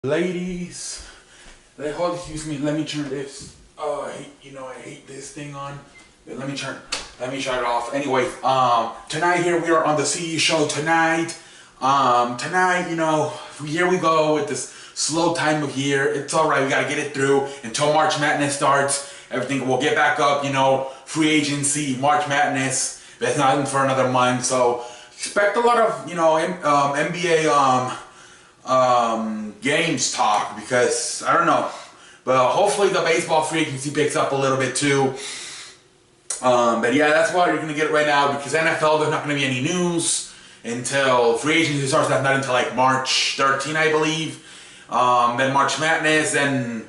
Ladies, excuse me, let me turn this. Oh, I hate this thing on. Let me shut it off. Anyway, tonight here we are on the CE show tonight. Tonight, here we go with this slow time of year. It's alright, we gotta get it through until March Madness starts. Everything will get back up, free agency, March Madness. That's not for another month, so expect a lot of, NBA, games talk, because I don't know, but hopefully the baseball free agency picks up a little bit too. But yeah, that's what you're gonna get right now, because NFL, there's not gonna be any news until free agency starts. That's not until like March 13, I believe. Then March Madness, then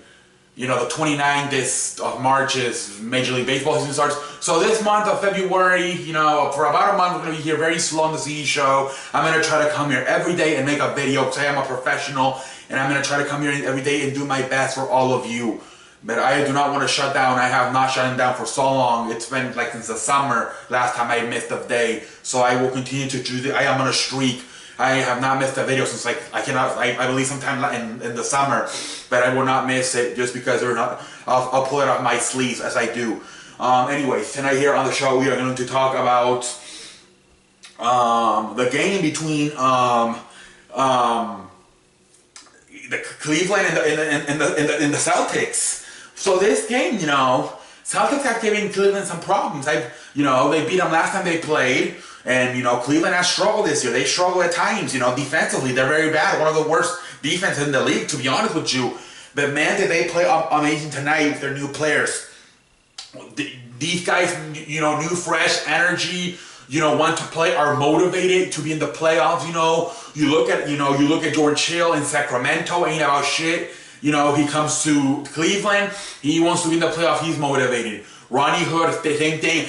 the 29th of March is Major League Baseball season starts. So this month of February, for about a month, we're going to be here very slow on the CE show. I'm going to try to come here every day and make a video, because I am a professional, and I'm going to try to come here every day and do my best for all of you. But I do not want to shut down. I have not shut down for so long. It's been like since the summer, last time I missed a day. So I will continue to do this. I am on a streak. I have not missed a video since I believe sometime in the summer, but I will not miss it just because I'll pull it off my sleeves as I do. Anyways, tonight here on the show we are going to talk about the game between the Cleveland and the Celtics. So this game, Celtics have given Cleveland some problems. They beat them last time they played. And, Cleveland has struggled this year. They struggle at times, defensively. They're very bad. One of the worst defenses in the league, to be honest with you. But, man, did they play amazing tonight with their new players. These guys, new, fresh energy, want to play, are motivated to be in the playoffs, You look at George Hill in Sacramento, ain't about shit. He comes to Cleveland, he wants to be in the playoffs, he's motivated. Ronnie Hood, the same thing.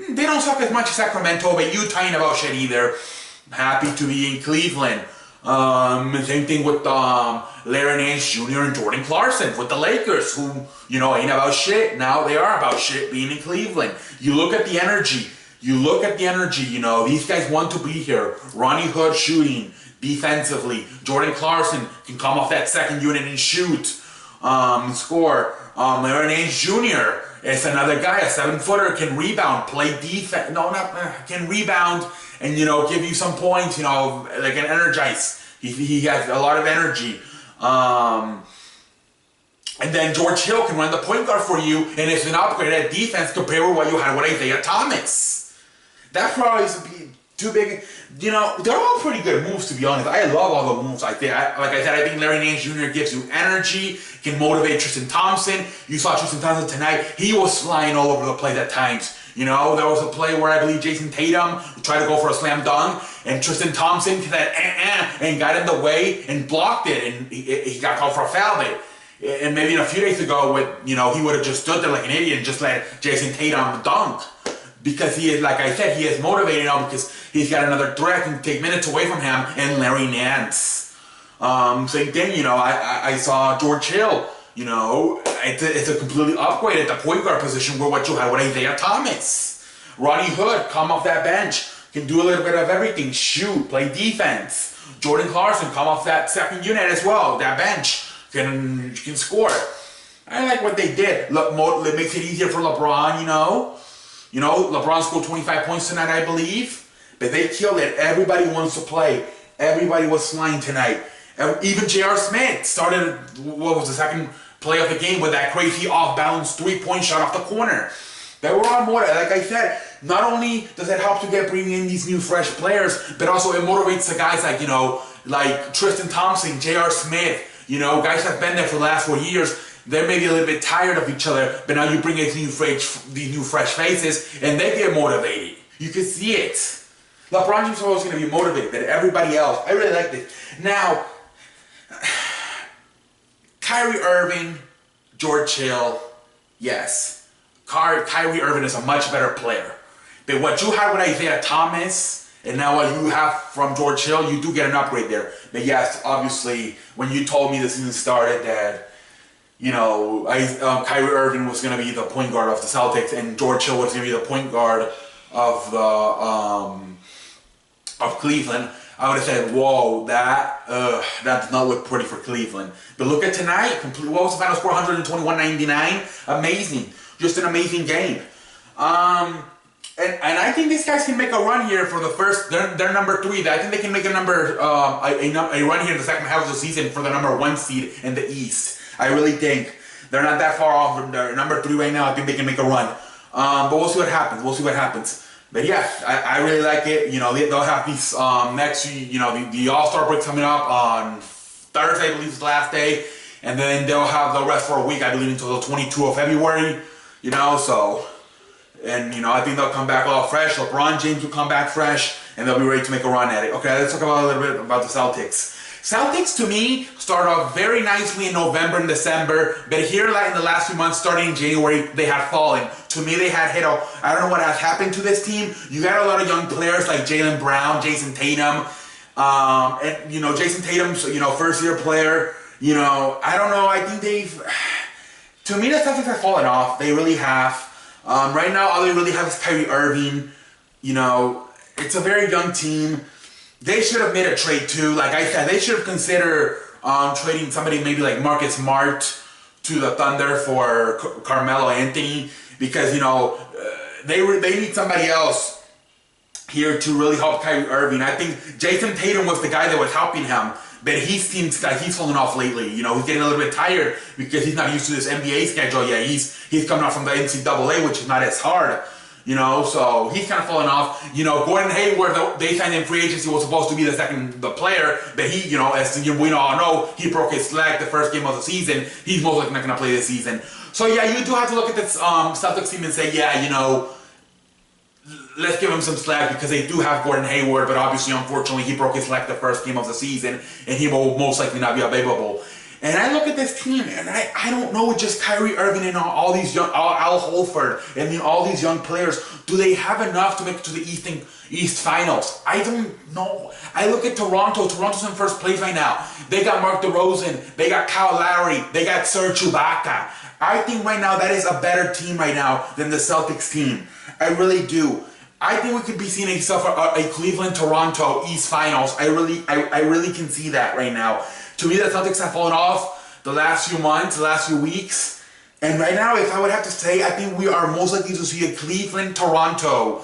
They don't suck as much as Sacramento, but Utah ain't about shit either. Happy to be in Cleveland. Same thing with Larry Nance Jr. and Jordan Clarkson with the Lakers, who, ain't about shit. Now they are about shit being in Cleveland. You look at the energy. These guys want to be here. Ronnie Hood shooting defensively. Jordan Clarkson can come off that second unit and shoot, score. Larry Nance Jr. is another guy, a 7-footer, can rebound, play defense. Can rebound and give you some points. Like an energize. He has a lot of energy. And then George Hill can run the point guard for you, and it's an upgrade at defense compared with what you had with Isaiah Thomas. That probably is too big. They're all pretty good moves, to be honest. I love all the moves. Like I said, I think Larry Nance Jr. gives you energy, can motivate Tristan Thompson. You saw Tristan Thompson tonight. He was flying all over the place at times. There was a play where I believe Jason Tatum tried to go for a slam dunk, and Tristan Thompson said, and got in the way and blocked it, and he got called for a foul. And maybe a few days ago, he would have just stood there like an idiot and just let Jason Tatum dunk. Because he is, like I said, he is motivated now because he's got another threat and take minutes away from him, and Larry Nance. Same thing, I saw George Hill, it's a completely upgrade at the point guard position where what you had with Isaiah Thomas. Ronnie Hood, come off that bench, can do a little bit of everything, shoot, play defense. Jordan Clarkson, come off that second unit as well, that bench, can score. I like what they did. Look, it makes it easier for LeBron, LeBron scored 25 points tonight, I believe. But they killed it. Everybody wants to play. Everybody was flying tonight. Even J.R. Smith started, what was the second play of the game with that crazy off-balance three-point shot off the corner. They were on more. Like I said, not only does it help to bringing in these new fresh players, but also it motivates the guys like Tristan Thompson, J.R. Smith, guys that have been there for the last 4 years. They're maybe a little bit tired of each other, but now you bring in these new fresh faces, and they get motivated. You can see it. LeBron James is always going to be motivated, but everybody else, I really like this. Now, Kyrie Irving, George Hill, yes. Kyrie Irving is a much better player. But what you have with Isaiah Thomas, and now what you have from George Hill, you do get an upgrade there. But yes, obviously, when you told me the season started that Kyrie Irving was going to be the point guard of the Celtics, and George Hill was going to be the point guard of Cleveland. I would have said, whoa, that does not look pretty for Cleveland. But look at tonight. What was the final score? 121-99. Amazing. Just an amazing game. And I think these guys can make a run here for the first. They're number 3. I think they can make a run here in the second half of the season for the number 1 seed in the East. I really think they're not that far off from their number 3 right now. I think they can make a run. But we'll see what happens. We'll see what happens. But yeah, I really like it. You know, they'll have these next. You know, the All-Star break coming up on Thursday, I believe is the last day, and then they'll have the rest for a week. I believe until the 22nd of February. You know, so. And, you know, I think they'll come back all fresh. LeBron James will come back fresh, and they'll be ready to make a run at it. Okay, let's talk about a little bit about the Celtics. Celtics, to me, start off very nicely in November and December, but here, like in the last few months, starting in January, they had fallen. To me, they had hit a... I don't know what has happened to this team. You got a lot of young players like Jaylen Brown, Jason Tatum, and, you know, Jason Tatum's, you know, first-year player. You know, I don't know. I think they've... To me, the Celtics have fallen off. They really have. Right now, all they really have is Kyrie Irving. You know, it's a very young team. They should have made a trade too. Like I said, they should have considered trading somebody maybe like Marcus Smart to the Thunder for Carmelo Anthony, because, you know, they need somebody else here to really help Kyrie Irving. I think Jason Tatum was the guy that was helping him, but he seems like he's fallen off lately. You know, he's getting a little bit tired because he's not used to this NBA schedule yet. He's coming out from the NCAA, which is not as hard. You know, so he's kind of falling off. You know, Gordon Hayward, they signed in free agency, was supposed to be the player, but he, you know, as we all know, he broke his leg the first game of the season. He's most likely not going to play this season. So yeah, you do have to look at this Celtics team and say, yeah, you know, let's give him some slack because they do have Gordon Hayward, but obviously, unfortunately, he broke his leg the first game of the season, and he will most likely not be available. And I look at this team, and I don't know, with just Kyrie Irving and all these young, Al Horford, and all these young players, do they have enough to make it to the East Finals? I don't know. I look at Toronto. Toronto's in first place right now. They got Mark DeRozan. They got Kyle Lowry. They got Serge Ibaka. I think right now that is a better team right now than the Celtics team. I really do. I think we could be seeing a Cleveland-Toronto East Finals. I really can see that right now. To me, the Celtics have fallen off the last few months, the last few weeks. And right now, if I would have to say, I think we are most likely to see a Cleveland-Toronto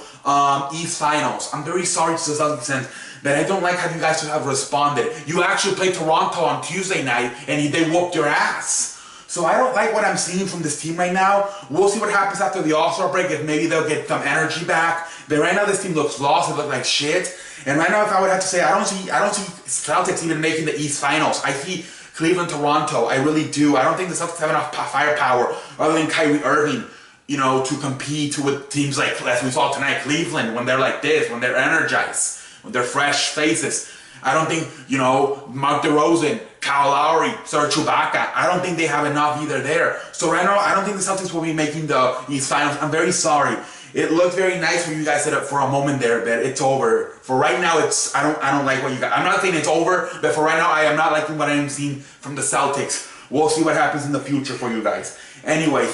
East Finals. I'm very sorry to the Celtics fans, but I don't like how you guys have responded. You actually played Toronto on Tuesday night, and they whooped your ass. So I don't like what I'm seeing from this team right now. We'll see what happens after the All-Star break, if maybe they'll get some energy back. But right now, this team looks lost. It looks like shit. And right now, if I would have to say, I don't see Celtics even making the East Finals. I see Cleveland, Toronto. I really do. I don't think the Celtics have enough firepower other than Kyrie Irving, you know, to compete with teams like, as we saw tonight, Cleveland, when they're like this, when they're energized, when they're fresh faces. I don't think, you know, Mark DeRozan, Kyle Lowry, Serge Ibaka, I don't think they have enough either there. So right now, I don't think the Celtics will be making the East Finals. I'm very sorry. It looked very nice when you guys said it for a moment there, but it's over. For right now, I don't like what you got. I'm not saying it's over, but for right now, I am not liking what I am seeing from the Celtics. We'll see what happens in the future for you guys. Anyway,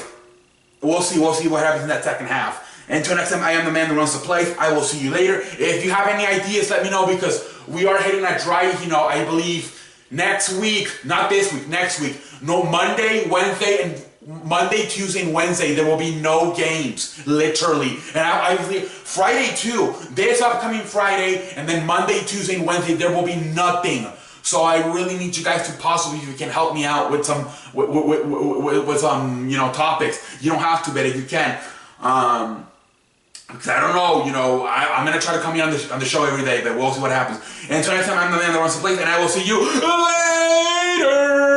we'll see what happens in that second half. Until next time, I am the man that runs the place. I will see you later. If you have any ideas, let me know, because we are hitting a dry, you know, I believe next week, not this week, next week. No, Monday, Tuesday, and Wednesday, there will be no games, literally. And I believe Friday too, this upcoming Friday, and then Monday, Tuesday, and Wednesday, there will be nothing. So I really need you guys to possibly, if you can help me out with some, with some, you know, topics. You don't have to, but if you can. Because I don't know, you know, I'm going to try to come here on the show every day, but we'll see what happens. And until next time, I'm the man that runs the place, and I will see you later!